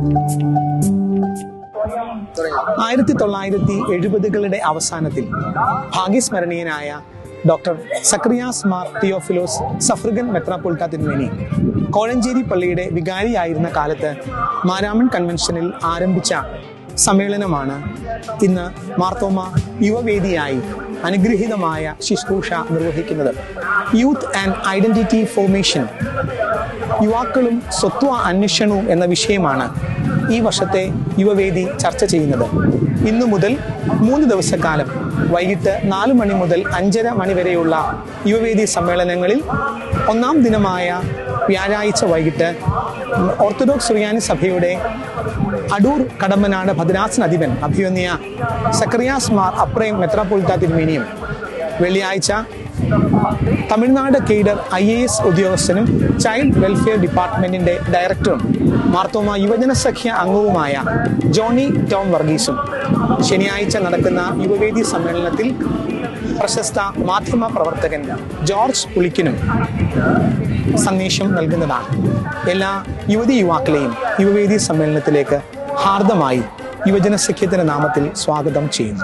1970-കളുടെ അവസാനത്തിൽ ഭാഗ്യസ്മരണീയനായ doctor Zacharias Mar Theophilos suffragan മെത്രാപ്പൊലീത്ത തിരുമേനി കോഴഞ്ചേരി പള്ളിയുടെ വികാരിയായിരുന്ന കാലത്ത് മാരാമൺ കൺവെൻഷനിൽ ആരംഭിച്ച സമ്മേളനമാണ് ഇന്ന് മാർത്തോമ യുവവേദിയായി അനുഗ്രഹീതമായ ശുശ്രൂഷ നിർവഹിക്കുന്നത്. യൂത്ത് ആൻഡ് ഐഡന്റിറ്റി ഫോർമേഷൻ, യുവാക്കളും സ്വത്വ അന്വേഷണവും എന്ന വിഷയമാണ് ഈ വർഷത്തെ യുവവേദി ചർച്ച ചെയ്യുന്നത്. ഇന്നു മുതൽ 3 ദിവസക്കാലം വൈകിട്ട് 4 മണി മുതൽ 5:30 മണി വരെയുള്ള യുവവേദി സമ്മേളനങ്ങളിൽ ഒന്നാം ദിനമായ വ്യാഴാഴ്ച വൈകിട്ട് ഓർത്തഡോക്സ് സുറിയാനി സഭയുടെ അടൂർ കടമ്പനാട് ഭദ്രാസനാധിപൻ അഭിവന്യ സക്രിയാസ് മാർ അപ്രേം മെത്രാപ്പൊലീത്ത തിരുമേനിയും വെള്ളിയാഴ്ച തമിഴ്നാട് കേഡർ IAS ഉദ്യോഗസ്ഥനും ചൈൽഡ് വെൽഫെയർ ഡിപ്പാർട്ട്മെന്റിന്റെ ഡയറക്ടറും മാർത്തോമ യുവജന സഖ്യ അംഗവുമായ ജോണി ടോം വർഗീസും ശനിയാഴ്ച നടക്കുന്ന യുവവേദി സമ്മേളനത്തിൽ പ്രശസ്ത മാധ്യമ പ്രവർത്തകൻ ജോർജ് പുളിക്കനും സന്ദേശം നൽകുന്നതാണ്. എല്ലാ യുവാക്കളെയും യുവവേദി സമ്മേളനത്തിലേക്ക് ഹാർദമായി യുവജന സഖ്യത്തിന്റെ നാമത്തിൽ സ്വാഗതം ചെയ്യുന്നു.